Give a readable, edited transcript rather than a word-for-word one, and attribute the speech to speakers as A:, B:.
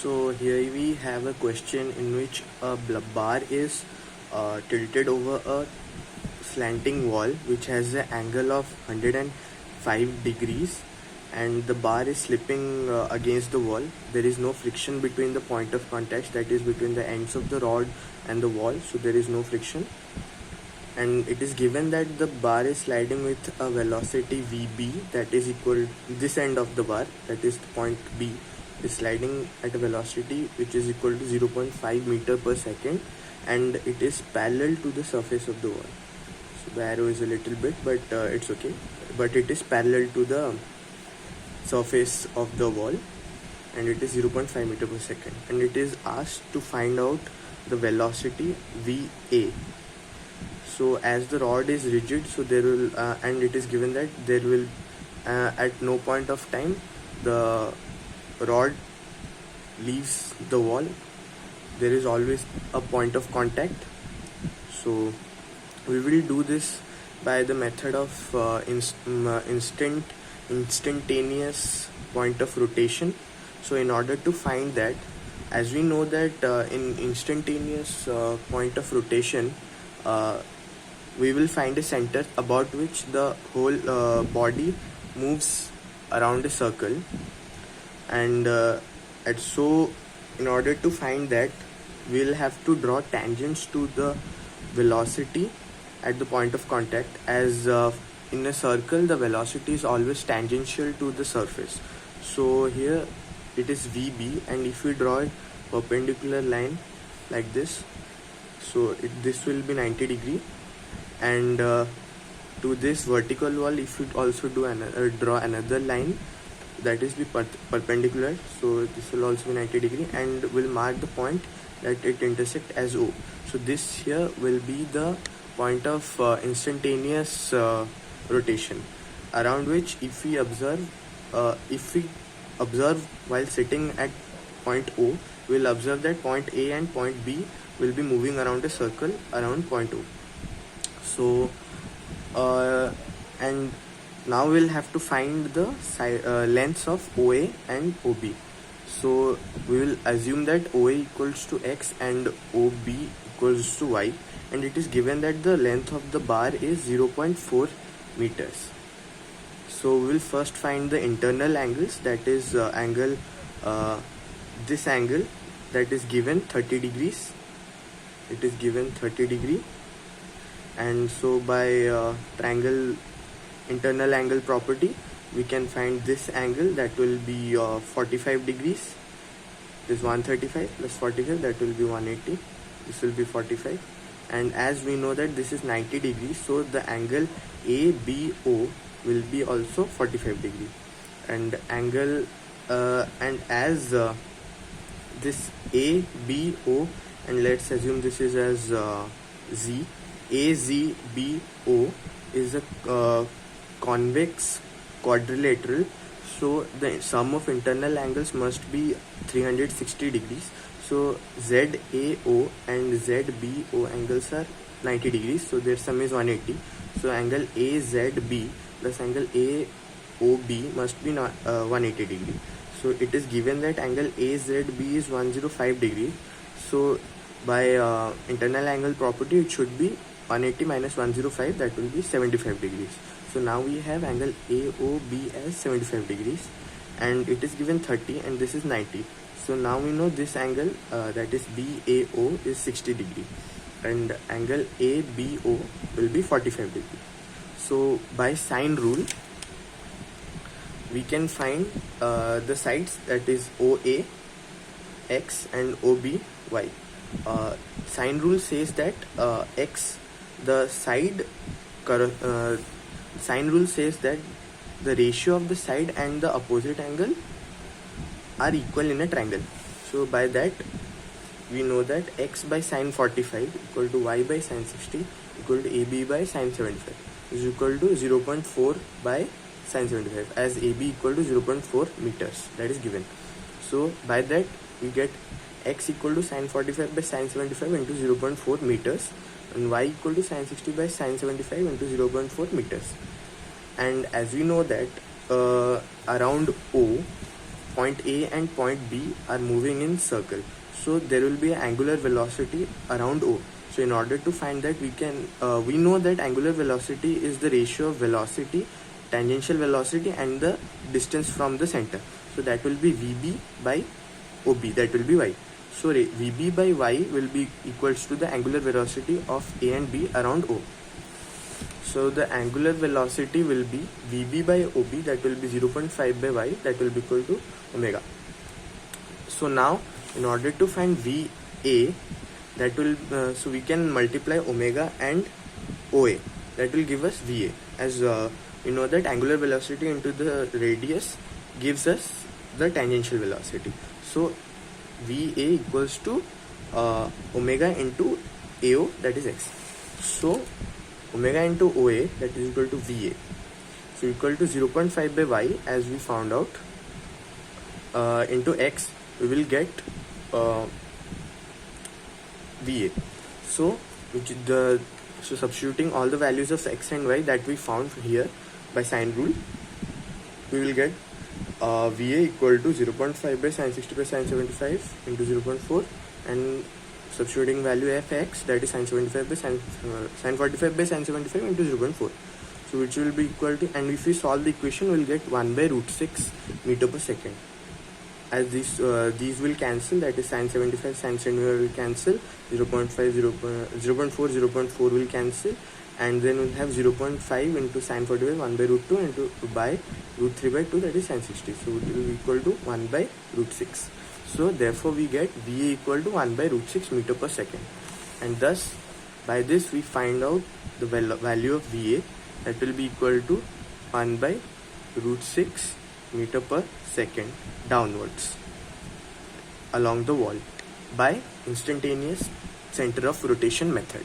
A: So here we have a question in which a bar is tilted over a slanting wall which has an angle of 105 degrees, and the bar is slipping against the wall. There is no friction between the point of contact, that is between the ends of the rod and the wall, so there is no friction. And it is given that the bar is sliding with a velocity Vb, that is equal, this end of the bar, that is point B, is sliding at a velocity which is equal to 0.5 meter per second, and it is parallel to the surface of the wall. So the arrow is a little bit, but it's okay, but it is parallel to the surface of the wall, and it is 0.5 meter per second, and it is asked to find out the velocity Va. So as the rod is rigid, so there will and it is given that there will at no point of time the rod leaves the wall. There is always a point of contact. So we will do this by the method of instantaneous point of rotation. So in order to find that, as we know that in instantaneous point of rotation, we will find a center about which the whole body moves around a circle, and so in order to find that, we will have to draw tangents to the velocity at the point of contact, as in a circle the velocity is always tangential to the surface. So here it is Vb, and if we draw a perpendicular line like this, so this will be 90 degree, and to this vertical wall, if we also draw another line that is the perpendicular, so this will also be 90 degree, and will mark the point that it intersect as O. So this here will be the point of instantaneous rotation, around which if we observe while sitting at point O, we will observe that point A and point B will be moving around a circle around point O. So and now we'll have to find the lengths of OA and OB. So we will assume that OA equals to X and OB equals to Y, and it is given that the length of the bar is 0.4 meters. So we will first find the internal angles, that is angle, this angle that is given 30 degrees. It is given 30 degree, and so by triangle internal angle property, we can find this angle, that will be 45 degrees. This is 135 plus 45, that will be 180. This will be 45, and as we know that this is 90 degrees, so the angle ABO will be also 45 degree, and angle and as this ABO, and let's assume this is as Z, AZBO is a convex quadrilateral, so the sum of internal angles must be 360 degrees. So ZAO and ZBO angles are 90 degrees, so their sum is 180. So angle AZB plus angle AOB must be 180 degree. So it is given that angle AZB is 105 degree. So by internal angle property, it should be 180 minus 105, that will be 75 degrees. So now we have angle AOB as 75 degrees, and it is given 30, and this is 90. So now we know this angle, that is BAO, is 60 degree, and angle ABO will be 45 degree. So by sine rule, we can find the sides, that is OA X and OB Y. Sine rule says that X, the side, sine rule says that the ratio of the side and the opposite angle are equal in a triangle. So by that, we know that X by sine 45 equal to Y by sine 60 equal to AB by sine 75 is equal to 0.4 by sine 75, as AB equal to 0.4 meters, that is given. So by that, we get X equal to sine 45 by sine 75 into 0.4 meters, and Y equal to sine 60 by sine 75 into 0.4 meters. And as we know that around O, point A and point B are moving in circle, so there will be an angular velocity around O. So in order to find that, we know that angular velocity is the ratio of velocity, tangential velocity, and the distance from the center. So that will be VB by OB, that will be Y. So VB by Y will be equals to the angular velocity of A and B around O. So the angular velocity will be VB by OB, that will be 0.5 by Y, that will be equal to omega. So now in order to find VA, that will so we can multiply omega and OA, that will give us VA, as we know that angular velocity into the radius gives us the tangential velocity. So VA equals to omega into AO, that is x. So omega into OA, that is equal to VA, so equal to 0.5 by Y, as we found out, into x, we will get VA. So substituting all the values of x and y that we found here by sine rule, we will get VA equal to 0.5 by sine 60 by sine 75 into 0.4, and substituting value f x, that is sine 75 by sine 45 by sine 75 into 0.4, so which will be equal to, and if we solve the equation, we will get 1 by root 6 meter per second. As these will cancel, that is sine 75 sine 75 will cancel, 0.5 0.4 will cancel, and then we'll have 0.5 into sine 45 1 by root 2 into by root 3 by 2, that is sine 60, so it will be equal to 1 by root 6. So therefore we get VA equal to 1 by root 6 meter per second, and thus by this we find out the value of VA, that will be equal to 1 by root 6 meter per second downwards along the wall by instantaneous center of rotation method.